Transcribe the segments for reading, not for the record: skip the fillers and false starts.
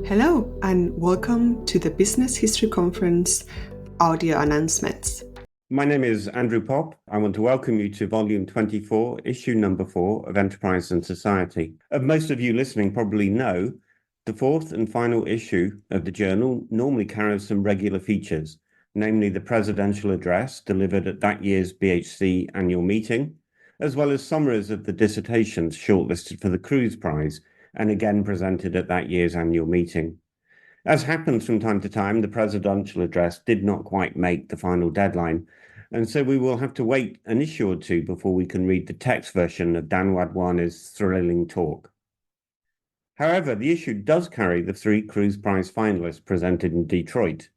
Hello and welcome to the Business History Conference audio announcements. My name is Andrew Popp. I want to welcome you to Volume 24, Issue Number 4 of Enterprise and Society. As most of you listening probably know, the fourth and final issue of the journal normally carries some regular features, namely the presidential address delivered at that year's BHC annual meeting, as well as summaries of the dissertations shortlisted for the Krooss Prize and again presented at that year's annual meeting. As happens from time to time, the presidential address did not quite make the final deadline, and so we will have to wait an issue or two before we can read the text version of Dan Wadhwani's thrilling talk. However, the issue does carry the three Krooss Prize finalists presented in Detroit,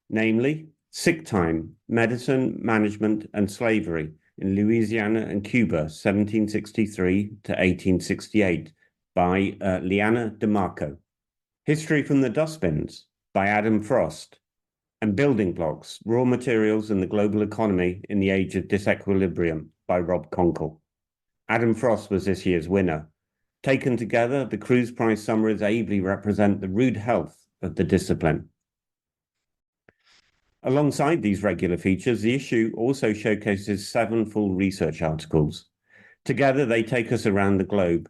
namely Sick Time, Medicine, Management and Slavery in Louisiana and Cuba, 1763 to 1868, by Liana DeMarco. History from the Dustbins by Adam Frost, and Building Blocks, Raw Materials and the Global Economy in the Age of Disequilibrium by Rob Konkel. Adam Frost was this year's winner. Taken together, the Krooss Prize summaries ably represent the rude health of the discipline. Alongside these regular features, the issue also showcases 7 full research articles. Together, they take us around the globe,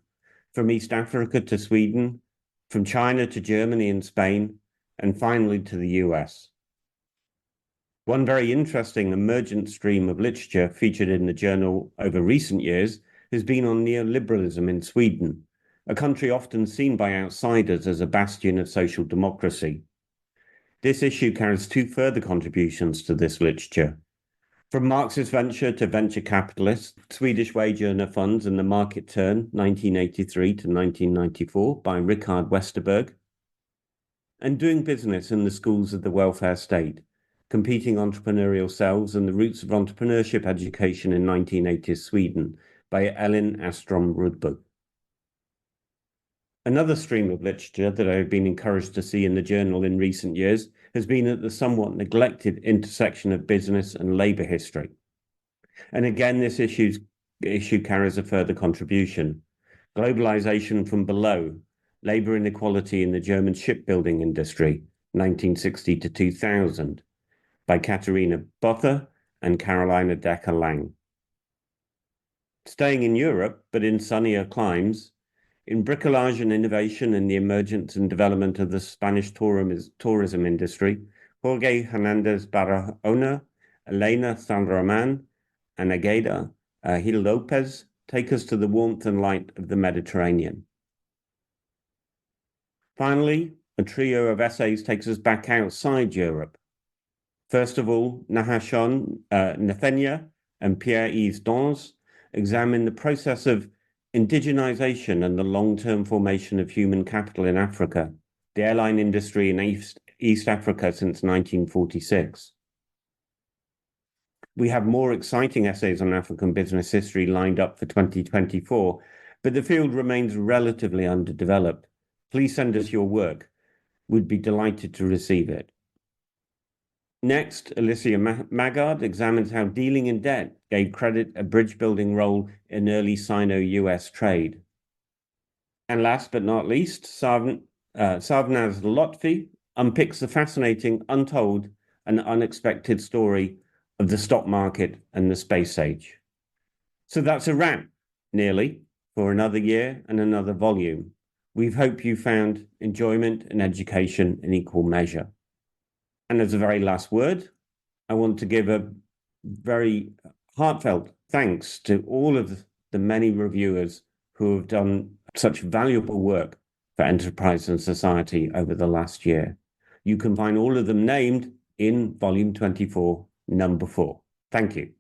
from East Africa to Sweden, from China to Germany and Spain, and finally to the US. One very interesting emergent stream of literature featured in the journal over recent years has been on neoliberalism in Sweden, a country often seen by outsiders as a bastion of social democracy. This issue carries 2 further contributions to this literature. From Marxist venture to venture capitalist, Swedish wage earner funds and the market turn, 1983 to 1994, by Rikard Westerberg, and doing business in the schools of the welfare state, competing entrepreneurial selves and the roots of entrepreneurship education in 1980s Sweden, by Elin, Åström, Rudberg. Another stream of literature that I have been encouraged to see in the journal in recent years has been at the somewhat neglected intersection of business and labour history. And again, this issue carries a further contribution. Globalisation from Below, Labour Inequality in the German Shipbuilding Industry, 1960 to 2000, by Katharina Botha and Carolina Decker-Lang. Staying in Europe, but in sunnier climes, in Bricolage and Innovation in the Emergence and Development of the Spanish Tourism Industry, Jorge Hernandez Barahona, Elena San-Roman, and Ageda Gil Lopez take us to the warmth and light of the Mediterranean. Finally, a trio of essays takes us back outside Europe. First of all, Nahashon, Nthenya, and Pierre-Yves Donzé examine the process of Indigenization and the long-term formation of human capital in Africa, the airline industry in East Africa since 1946. We have more exciting essays on African business history lined up for 2024, but the field remains relatively underdeveloped. Please send us your work. We'd be delighted to receive it. Next, Alicia Maggard examines how dealing in debt gave credit a bridge-building role in early Sino-US trade. And last but not least, Savnaz Lotfi unpicks the fascinating, untold, and unexpected story of the stock market and the space age. So that's a wrap, nearly, for another year and another volume. We hope you found enjoyment and education in equal measure. And as a very last word, I want to give a very heartfelt thanks to all of the many reviewers who have done such valuable work for Enterprise and Society over the last year. You can find all of them named in Volume 24, Number 4. Thank you.